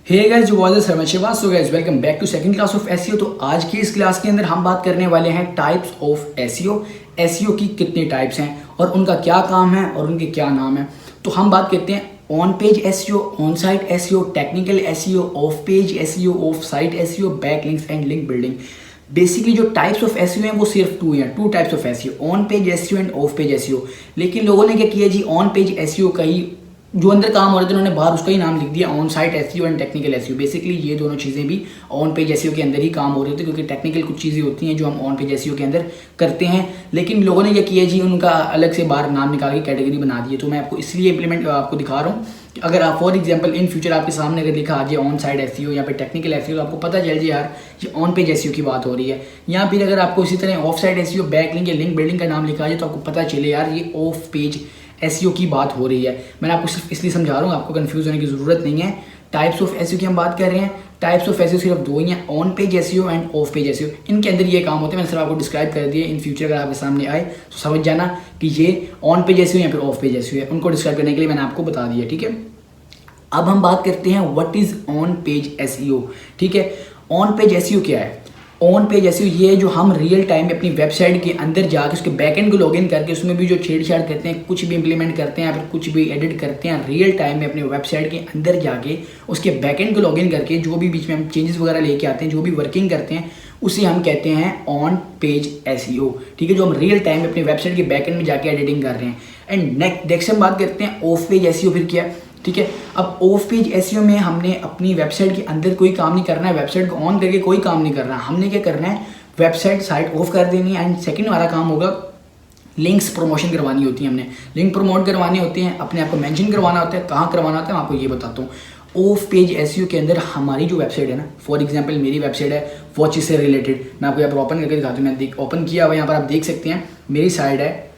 हे guys, जो was Sharma Shiva. So guys, welcome back to second class of SEO. तो आज की इस क्लास के अंदर हम बात करने वाले हैं टाइप्स ऑफ एसईओ। एसईओ की कितने टाइप्स हैं और उनका क्या काम है और उनके क्या नाम है। तो हम बात करते हैं on page SEO, on site SEO, technical SEO, of page SEO, of site SEO, back links and link building. Basically जो टाइप्स ऑफ एसईओ हैं वो सिर्फ two types of SEO, on page SEO end of page SEO. लेकिन लोगों ने क्या किया जी, on page SEO का ही जो अंदर काम हो रहा था उन्होंने बाहर उसका ही नाम लिख दिया on site SEO and technical SEO. Basically ये दोनों चीज़ें भी ऑन पेज एसईओ के अंदर ही काम हो रहे थे, क्योंकि टेक्निकल कुछ चीज़ें होती हैं जो हम ऑन पेज एसईओ के अंदर करते हैं। लेकिन लोगों ने क्या किया जी, उनका अलग से बाहर नाम निकाल के कैटेगरी बना दी है। तो मैं आपको इसलिए इम्प्लीमेंट आपको दिखा रहा हूँ कि अगर आप फॉर एग्जाम्पल इन फ्यूचर आपके सामने अगर लिखा आ जाए ऑन साइट एसईओ या फिर टेक्निकल एसईओ, तो आपको पता चल जाए यार ये ऑन पेज एसईओ की बात हो रही है। या फिर अगर आपको इसी तरह of site SEO, back link या लिंक बिल्डिंग का नाम लिखा आ जाए तो आपको पता चले यार ये ऑफ पेज एसईओ की बात हो रही है। मैंने आपको सिर्फ इसलिए समझा रहा हूँ, आपको कंफ्यूज होने की जरूरत नहीं है। टाइप्स ऑफ एसईओ की हम बात कर रहे हैं। टाइप्स ऑफ एसईओ सिर्फ दो ही हैं, on page SEO end of page SEO. इनके अंदर ये काम होते हैं, मैंने सिर्फ आपको डिस्क्राइब कर दिया। इन फ्यूचर अगर आपके सामने आए तो समझ जाना कि ये ऑन पेज एसईओ या फिर ऑफ पेज एसईओ है। उनको डिस्क्राइब करने के लिए मैंने आपको बता दिया, ठीक है। अब हम बात करते हैं what is on page SEO, ठीक है। ऑन पेज एसईओ क्या है? ऑन पेज एसईओ ये है जो हम रियल टाइम में अपनी वेबसाइट के अंदर जाकर उसके बैकएंड को लॉगिन करके उसमें भी जो छेड़छाड़ करते हैं, कुछ भी इंप्लीमेंट करते हैं या फिर कुछ भी एडिट करते हैं, रियल टाइम में अपने वेबसाइट के अंदर जाके उसके बैकएंड को लॉगिन करके जो भी बीच में हम चेंजेस वगैरह लेके आते हैं, जो भी वर्किंग करते हैं, उसे हम कहते हैं ऑन पेज एसईओ, ठीक है। जो हम रियल टाइम में अपनी वेबसाइट के बैकएंड में जाके एडिटिंग कर रहे हैं। एंड नेक्स्ट हम बात करते हैं ऑफ पेज एसईओ। फिर क्या, ठीक है। अब ऑफ पेज एसईओ में हमने अपनी वेबसाइट के अंदर कोई काम नहीं करना है, वेबसाइट को ऑन करके कोई काम नहीं करना है। हमने क्या करना है, वेबसाइट साइट ऑफ कर देनी है। एंड सेकंड हमारा काम होगा लिंक्स प्रमोशन करवानी होती है। हमने लिंक प्रमोट करवाने होते हैं, अपने आप को मेंशन करवाना होता है। कहाँ करवाना होता है मैं आपको ये बताता हूँ। ऑफ पेज एसईओ के अंदर हमारी जो वेबसाइट है ना, फॉर एग्जांपल मेरी वेबसाइट है वॉचेस से रिलेटेड। मैं आपको यहाँ पर ओपन करके दिखाता हूँ। मैं ओपन किया हुआ, यहाँ पर आप देख सकते हैं मेरी साइट है,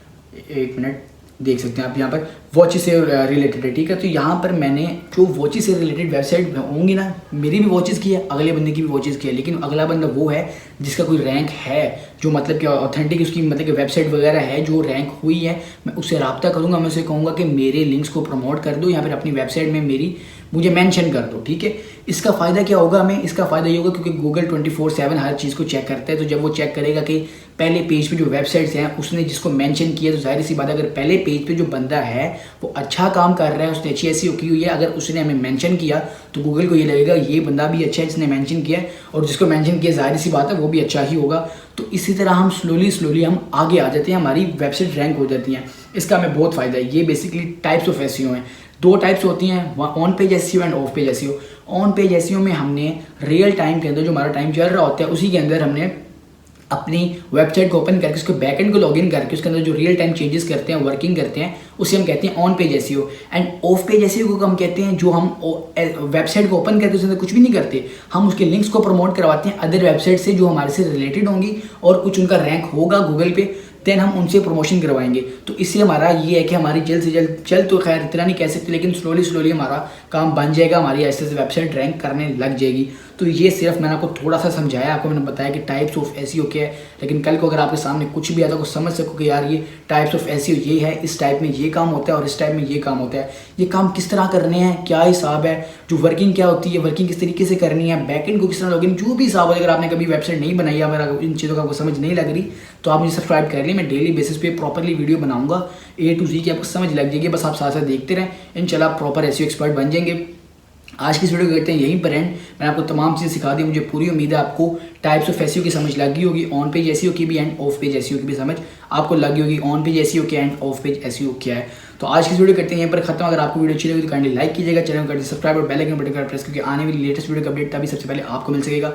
एक मिनट देख सकते हैं आप, यहाँ पर वॉचेस से रिलेटेड है, ठीक है। तो यहाँ पर मैंने जो वॉचेस से रिलेटेड वेबसाइट होंगी ना, मेरी भी वॉचेस की है, अगले बंदे की भी वॉचेस की है। लेकिन अगला बंदा वो है जिसका कोई रैंक है, जो मतलब कि ऑथेंटिक उसकी मतलब कि वेबसाइट वगैरह है जो रैंक हुई है। मैं उससे रब्ता करूँगा, मैं उसे कहूँगा कि मेरे लिंक्स को प्रमोट कर दो या फिर अपनी वेबसाइट में मुझे मेंशन कर दो, ठीक है। इसका फ़ायदा क्या होगा हमें? इसका फ़ायदा ये होगा क्योंकि गूगल 24/7 हर चीज़ को चेक करता है। तो जब वो चेक करेगा कि पहले पेज पे जो वेबसाइट्स हैं उसने जिसको मेंशन किया, तो जाहिर सी बात है अगर पहले पेज पे जो बंदा है वो अच्छा काम कर रहा है, उसने अच्छी एसईओ की हुई है, अगर उसने हमें मेंशन किया तो गूगल को ये लगेगा ये बंदा भी अच्छा है जिसने मेंशन किया है, और जिसको मेंशन किया जाहिर सी बात है वो भी अच्छा ही होगा। तो इसी तरह हम स्लोली हम आगे आ जाते हैं, हमारी वेबसाइट रैंक हो जाती हैं। इसका हमें बहुत फ़ायदा है। ये बेसिकली टाइप्स ऑफ एसईओ हैं। दो टाइप्स होती हैं, on page SEO end of page SEO. On page SEO में हमने रियल टाइम के अंदर जो हमारा टाइम चल रहा होता है उसी के अंदर हमने अपनी वेबसाइट को ओपन करके उसके बैकएंड को लॉगिन करके उसके अंदर जो रियल टाइम चेंजेस करते हैं, वर्किंग करते हैं, उसे हम कहते हैं on page SEO. End of page SEO को हम कहते हैं जो हम वेबसाइट को ओपन करके उसके अंदर कुछ भी नहीं करते, हम उसके लिंक्स को प्रमोट करवाते हैं अदर वेबसाइट से जो हमारे से रिलेटेड होंगी और कुछ उनका रैंक होगा गूगल पे, देन हम उनसे प्रमोशन करवाएंगे। तो इससे हमारा ये है कि हमारी जल्द से जल्द तो खैर इतना नहीं कह सकते, लेकिन स्लोली हमारा काम बन जाएगा, हमारी ऐसे से वेबसाइट रैंक करने लग जाएगी। तो ये सिर्फ मैंने आपको थोड़ा सा समझाया, आपको मैंने बताया कि टाइप्स ऑफ एसईओ क्या है। लेकिन कल को अगर आपके सामने कुछ भी आता है तो समझ सको कि यार ये टाइप्स ऑफ एसईओ ये है, इस टाइप में ये काम होता है और इस टाइप में ये काम होता है। ये काम किस तरह करने हैं, क्या हिसाब है, जो वर्किंग क्या होती है, वर्किंग किस तरीके से करनी है, बैकएंड को किस तरह लॉगिन, जो भी हिसाब है। अगर आपने कभी वेबसाइट नहीं बनाई, अगर इन चीज़ों का आपको समझ नहीं लग रही तो आप मुझे सब्सक्राइब कर लें। मैं डेली बेसिस पे प्रॉपरली वीडियो बनाऊंगा A to Z की, आपको समझ लग जाएगी। बस आप साथ साथ देखते रहें, इंशाल्लाह आप प्रॉपर एसईओ एक्सपर्ट बन जाएंगे। आज की इस वीडियो को करते हैं यहीं पर एंड। मैंने आपको तमाम चीज़ें सिखा दी, मुझे पूरी उम्मीद है आपको टाइप्स ऑफ एसईओ की समझ लग गई होगी, ऑन पेज एसईओ की भी एंड ऑफ पेज एसईओ की भी समझ आपको लग गई होगी। ऑन पेज एसईओ क्या एंड ऑफ पेज एसईओ क्या है। तो आज की इस वीडियो करते हैं यहीं पर खत्म। अगर आपको वीडियो अच्छी लगी तो काइंडली लाइक कीजिएगा, चैनल को सब्सक्राइब और बेल आइकन बटन प्रेस, क्योंकि आने वाली लेटेस्ट वीडियो का अपडेट तभी सबसे पहले आपको मिल सकेगा।